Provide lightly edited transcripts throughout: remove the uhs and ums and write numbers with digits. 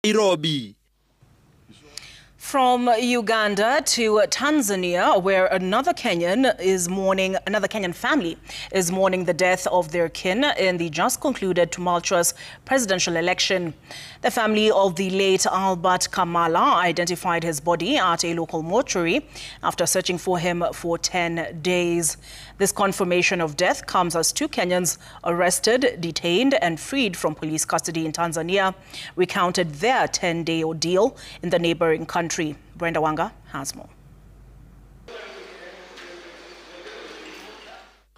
Nairobi. From Uganda to Tanzania, where another Kenyan family is mourning the death of their kin in the just concluded tumultuous presidential election. The family of the late Albert Kamala identified his body at a local mortuary after searching for him for 10 days. This confirmation of death comes as two Kenyans arrested, detained and freed from police custody in Tanzania recounted their 10-day ordeal in the neighbouring country. Brenda Wanga has more.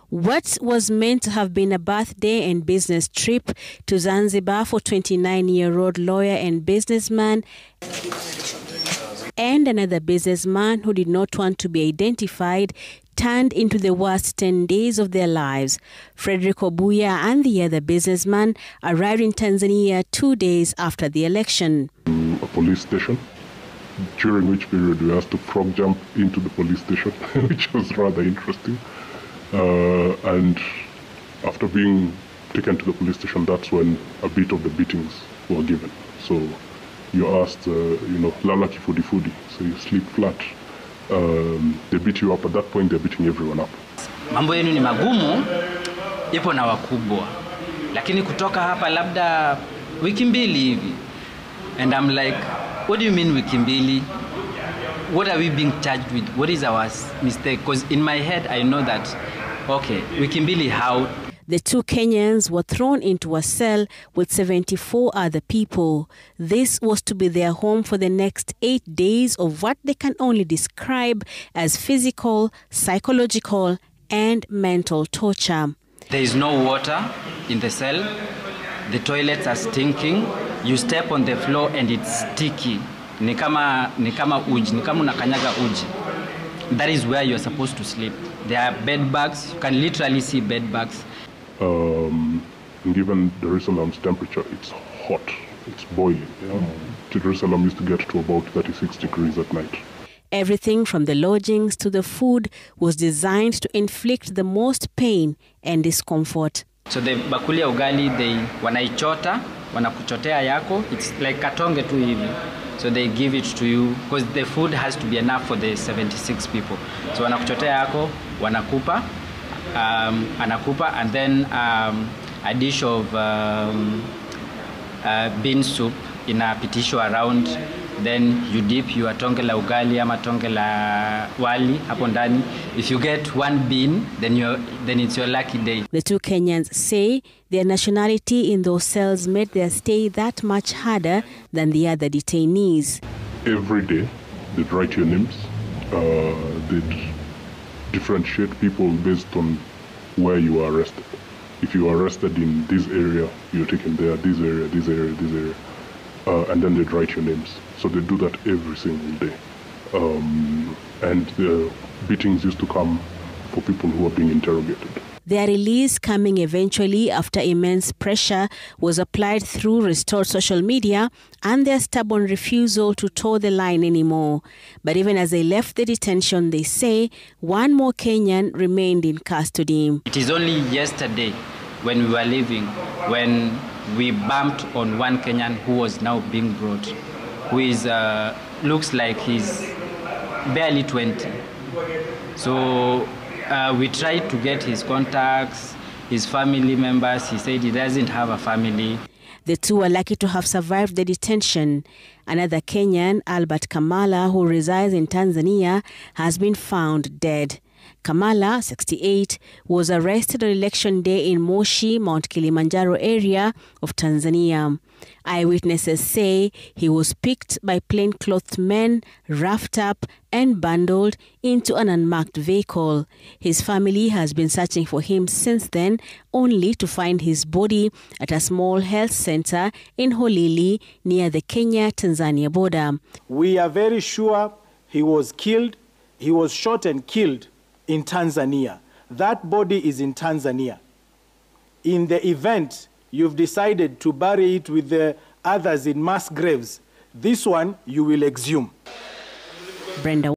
What was meant to have been a birthday and business trip to Zanzibar for 29-year-old lawyer and businessman and another businessman who did not want to be identified turned into the worst 10 days of their lives. Frederick Obuya and the other businessman arrived in Tanzania 2 days after the election. A police station, during which period we asked to frog jump into the police station, which was rather interesting. And after being taken to the police station, that's when a bit of the beatings were given. So you're asked, lala kifudi, so you sleep flat. They beat you up. At that point, they're beating everyone up. Mambo yenu ni magumu, ipo na wakubwa. Lakini kutoka hapa labda wiki mbili hivi. And I'm like, what do you mean wiki mbili? What are we being charged with? What is our mistake? Because in my head, I know that, okay, wiki mbili how? The two Kenyans were thrown into a cell with 74 other people. This was to be their home for the next 8 days of what they can only describe as physical, psychological, and mental torture. There is no water in the cell. The toilets are stinking. You step on the floor and it's sticky. Ni kama uji, ni kama unakanyaga uji. That is where you're supposed to sleep. There are bed bugs. You can literally see bed bugs. Given Jerusalem's temperature, it's hot, it's boiling. Jerusalem used to get to about 36 degrees at night. Everything from the lodgings to the food was designed to inflict the most pain and discomfort. So the bakuli ya ugali, wanaichota, wanakuchotea yako, it's like katonge tu hivi. So they give it to you because the food has to be enough for the 76 people. So wanakuchotea yako, wanakupa, anakupa, and then a dish of bean soup inapitishwa around. Then you dip your tonge la ugali ama tonge la wali hapo ndani. If you get one bean, then it's your lucky day. The two Kenyans say their nationality in those cells made their stay that much harder than the other detainees. Every day, they'd write your names. They'd differentiate people based on where you are arrested. If you are arrested in this area, you're taken there, this area, this area, this area. And then they'd write your names. So they do that every single day. And the beatings used to come for people who are being interrogated. Their release coming eventually after immense pressure was applied through restored social media and their stubborn refusal to toe the line anymore. But even as they left the detention, they say one more Kenyan remained in custody. It is only yesterday when we were leaving, when we bumped on one Kenyan who was now being brought, who is looks like he's barely 20. So we tried to get his contacts, his family members. He said he doesn't have a family. The two are lucky to have survived the detention. Another Kenyan, Albert Kamala, who resides in Tanzania, has been found dead. Kamala, 68, was arrested on election day in Moshi, Mount Kilimanjaro area of Tanzania. Eyewitnesses say he was picked by plainclothed men, roughed up and bundled into an unmarked vehicle. His family has been searching for him since then, only to find his body at a small health center in Holili near the Kenya-Tanzania border. We are very sure he was killed, he was shot and killed in Tanzania. That body is in Tanzania. In the event you've decided to bury it with the others in mass graves, this one you will exhume. Brenda